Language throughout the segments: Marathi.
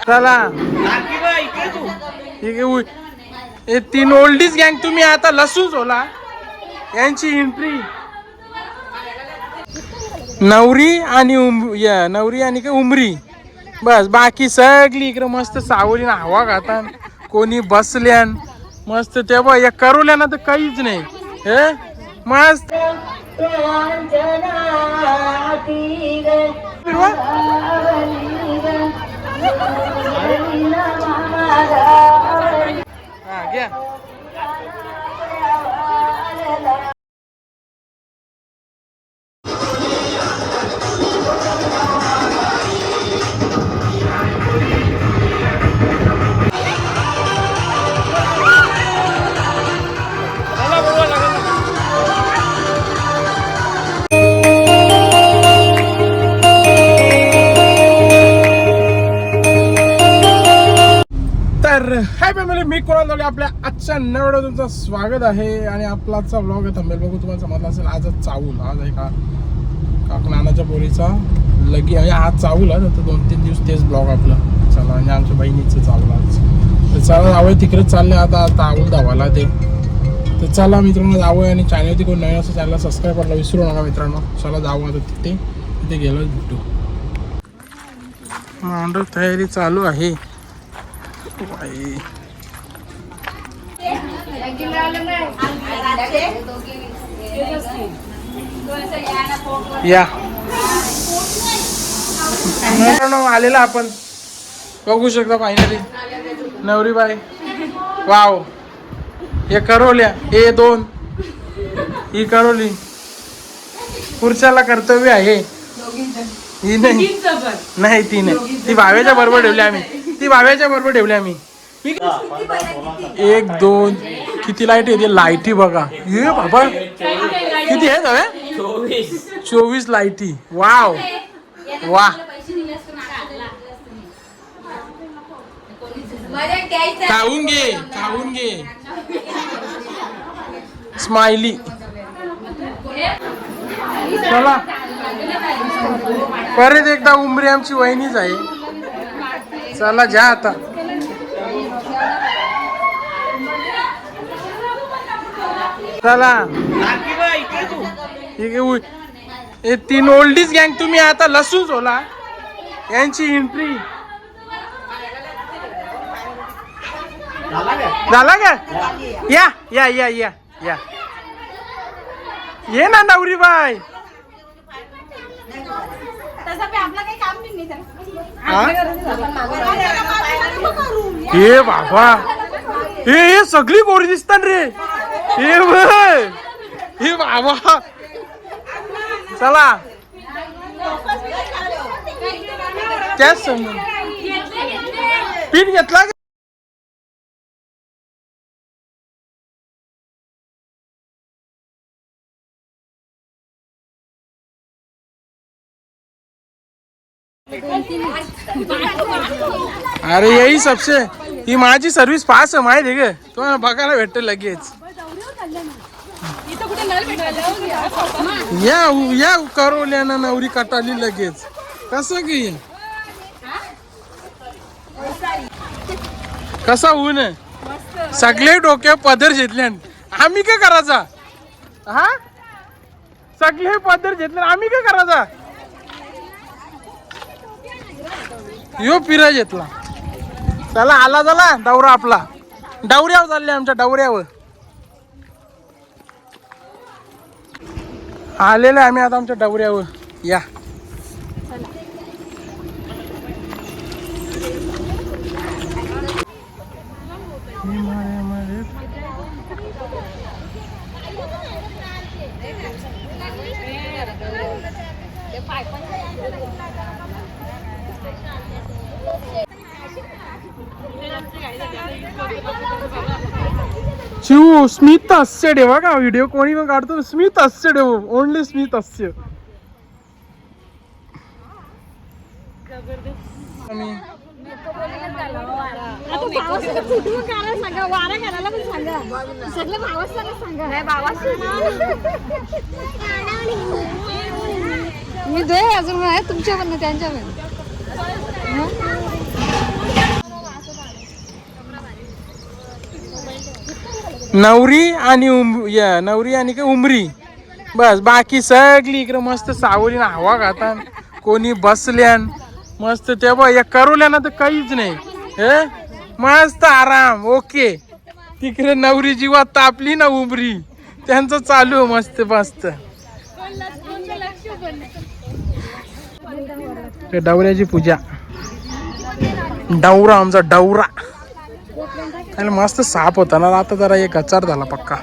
चला हे 3 ओल्डीज गँग तुम्ही आता लसूण सोला यांची एंट्री नवरी आणि काय उमरी बस बाकी सगळी इकडे मस्त सावलीनं हवा खातात कोणी बसल्यान मस्त तेव्हा या करूल्या ना तर काहीच नाही हे मस्त घ्या हाय फॅमिली मी कोणाला आपल्या आजच्या नव्या तुमचं स्वागत आहे आणि आपला आजचा व्लॉग आहे थांबेल बघू तुम्हाला समजला असेल आजच चावूल आज आहे काकू नानाच्या पोरीचा लगी आहे आज चावूल आहे तर 2-3 दिवस तेच ब्लॉग आपला चला आणि आमच्या बहिणीचं चावलं आज तर चला जावं तिकडेच चालले आता चावूल धावायला ते तर चला मित्रांनो जावं आणि चॅनलवरती कोण नवीन असं चॅनलला सबस्क्राईब करायला विसरू नका मित्रांनो चला जावं आता तिथे गेलो भेटू मांडव तयारी चालू आहे या आलेला आपण बघू शकता फायनली नवरीबाई वाव हे करवल्या हे 2 ही करवली पुरुषाला कर्तव्य आहे ही नाही ती नाही ती भाव्याच्या बरोबर ठेवली आम्ही 1 2 किती लाईट येते लाईटी बघा ये बाबा किती आहे 24 लाईटी वाव वा खाऊन घे स्माइली चला परत एकदा उमरी आमची वहिनीच आहे चला जा आता चला हे 3 ओल्डीज गँग तुम्ही आता लसूण सोला यांची एंट्री झाला का या या या या या ये ना नवरी बाय हे बाबा हे सगळी गोरी दिसतात रे हे बाबा चला त्याच समोर पीठ घेतला अरे यही सबसे ही माझी सर्विस पास आहे माहिती आहे का तुम्हाला बघायला भेटत लगेच या करवल्यानं नवरी कटाली लगेच कसं की कसा ऊन सगळे डोक्या पदर घेतल्या आम्ही काय करायचा हा सगळे पदर घेतले आम्ही काय करायचा यो पिरा घेतला चला आला झाला दौरा आपला डवऱ्यावर चालले आमच्या डवऱ्यावर आलेलं आम्ही आता आमच्या डवऱ्यावर या शिव स्मित हास्य ठेवा का व्हिडिओ कोणी पण काढतो स्मित हास्य ठेव ओनली स्मित हास्य मी दे अजून तुमच्या पण त्यांच्या पण नवरी आणि नवरी आणि काय उमरी, बस. बाकी सगळी इकडे मस्त सावलीनं हवा खातान, कोणी बसल्यान मस्त. ते बघ या करूल्या ना तर काहीच नाही, हे मस्त आराम. ओके. तिकडे नवरी जीवात तापली ना उमरी, त्यांचं चालू मस्त मस्त. डवऱ्याची पूजा, डवरा आमचा डवरा. आणि मस्त साप होता ना, आता जरा एक गचार झाला पक्का.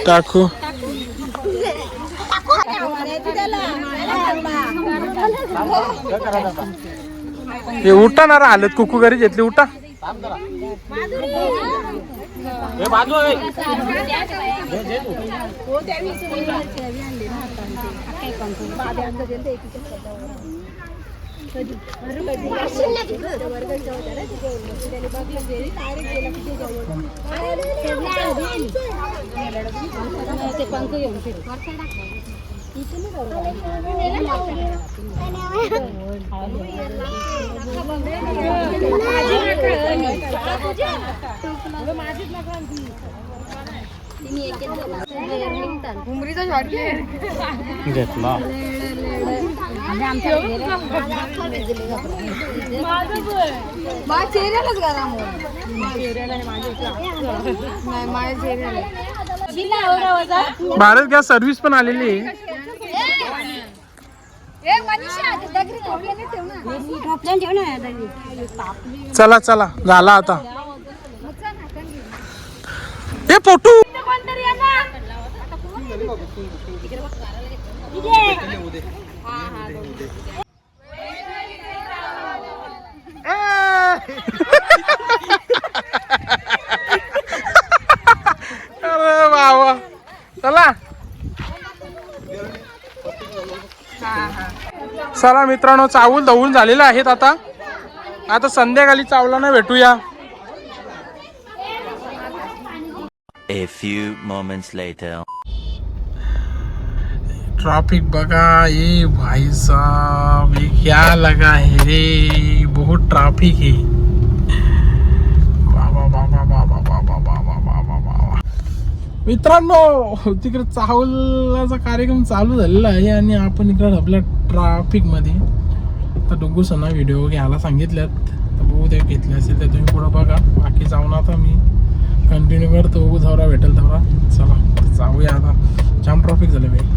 टाकू हे उठा ना हालत कुकू घरी घेतली, उठा. उमरीचा शॉट घेतला. चेहऱ्यालाच करा भारत गॅस सर्व्हिस पण आलेली आहे. चला चला झाला आता. हे फोटो अरे वा, चला चला मित्रांनो, चावल धवून झालेले आहेत. आता संध्याकाळी चावलांना भेटूया. A few moments later. Traffic बगा, ये भाई साहब ये क्या लगा है रे, बहुत ट्रैफिक है. मित्रांनो, तिकडे चावलाचा कार्यक्रम चालू झालेला आहे आणि आपण इकडे आपल्या ट्रॅफिक मध्ये. तर डोंगू सणा व्हिडिओ घ्यायला सांगितल्यात, तर बघू ते घेतले असेल तर तुम्ही पुढं बघा. बाकी जाऊन आता मी कंटिन्यू करतो, बघू जवरा भेटेल तेवढा. चला जाऊया आता, जाम ट्रॅफिक झालं बाई.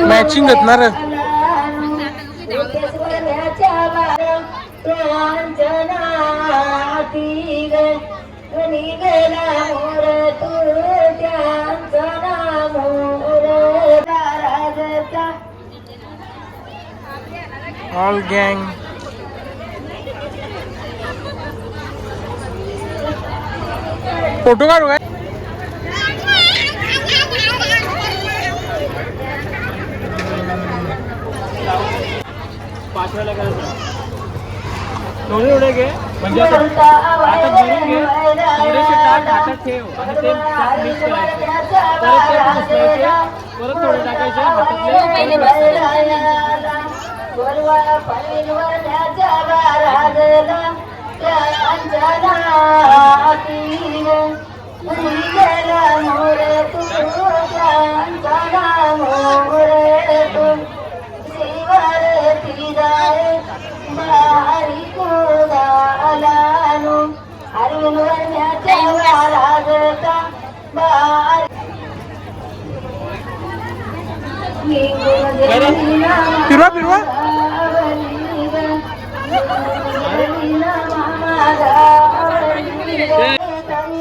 मॅचिंग घेतणार. ऑल गँग फोटो काढू काय? थोडे घे म्हणजे आता भरून घे, थोडेसे टाक, हातात ठेव आणि ते मिक्स करायचे. परत ते मिसळायचे, परत थोडे टाकायचे हातातले. फिरवा फिरवा.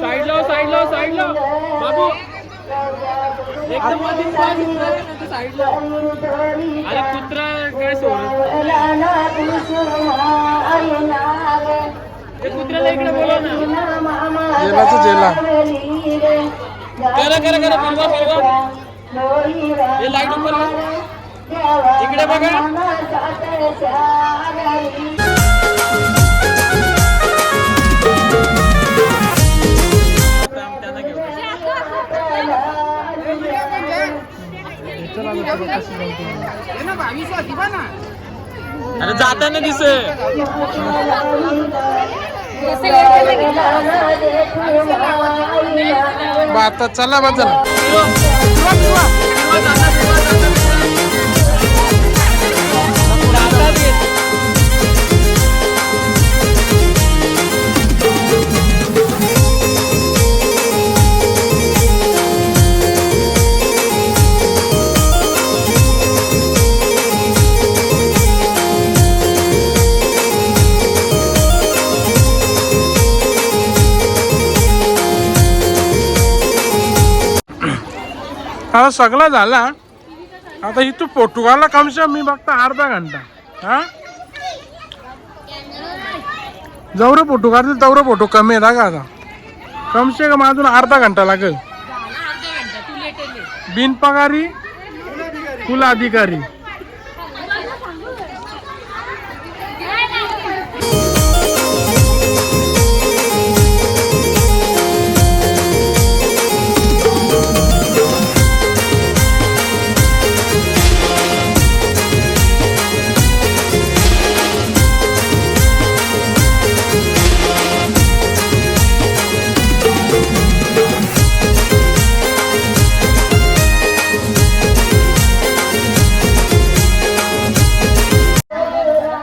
साइड लो बाबू. अरे कुत्रा काय सोडत कुत्र्याला इकडे बोलव ना. जेलाचं जेला करा करा करा फिरवा फिरवा. हे लाईट उपर इकडे बघा. अरे जाताना दिसे आता चला बा चला हा सगळा झाला. आता इथं पोर्तुगालला कमशा मी बघता अर्धा घंटा. हा जवळ पोर्तुगाल तेवढं फोटो कमी आहे का आता कमसे कम अजून अर्धा घंटा लागेल. बिनपगारी कुल अधिकारी.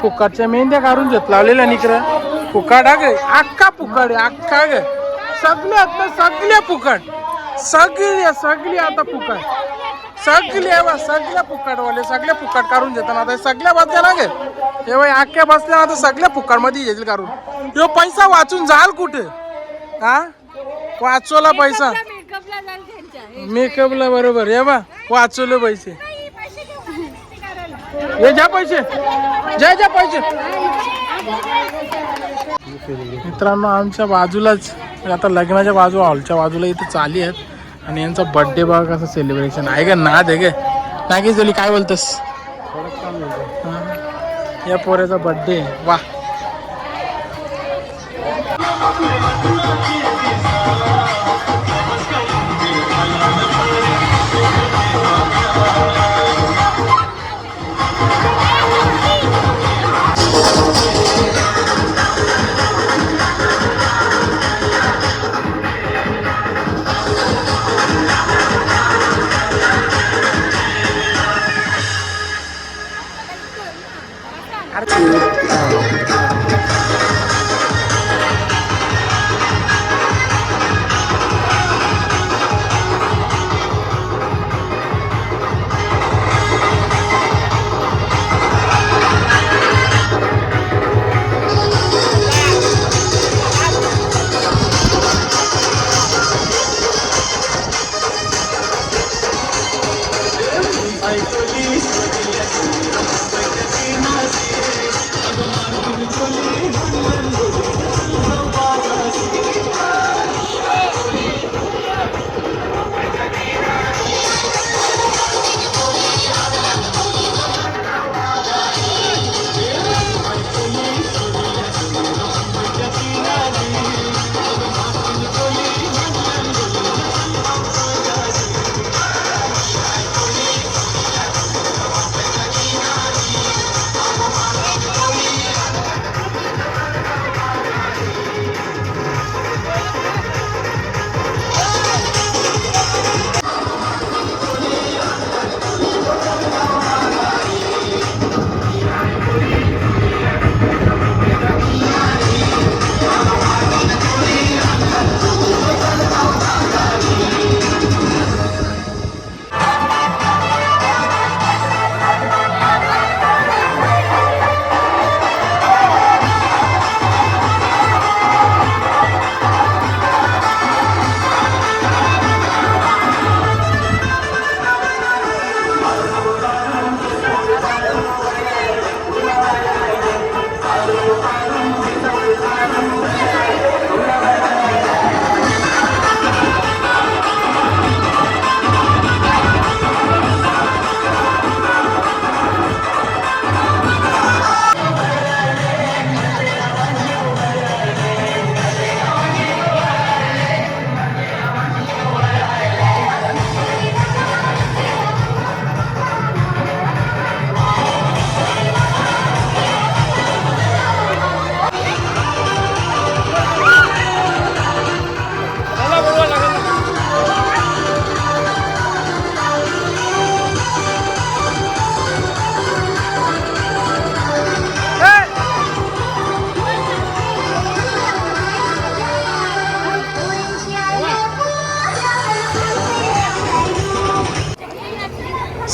फुकाटच्या मेंढ्या काढून घेत लावलेल्या निकर फुकाट ग अख्खा फुकाट अख्खा ग सगळ्यात सगळ्या फुकाट सगळी आता फुकाट सगळ्या फुकाटवाले सगळ्या फुकाट काढून घेताना आता सगळ्या बसल्या ना गे हे बाई अख्ख्या बसल्या आता सगळ्या फुकाट मध्ये येतील काढून. ह्यो पैसा वाचून जाल कुठे हा वाचवला पैसा मेकअपला बरोबर हे बा वाचवले पैसे हे ज्या पैसे ज्या पैसे. मित्रांनो आमच्या बाजूलाच आता लग्नाच्या बाजू हॉलच्या बाजूला इथे चाली आहेत आणि यांचा बर्थडे बघा कसं सेलिब्रेशन आहे का नाद आहे का नागेश जोली काय बोलतस या पोऱ्याचा बर्थडे वा.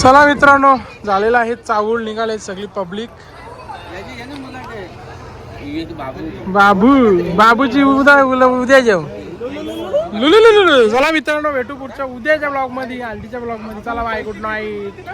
चला मित्रांनो, झालेला आहे चावूल, निघाले सगळी पब्लिक. बाबू बाबूची उद्या जेव लुलू. चला मित्रांनो, भेटू पुढच्या उद्याच्या ब्लॉग मध्ये, आलटीच्या ब्लॉग मध्ये. चला बाय, गुड नाईट.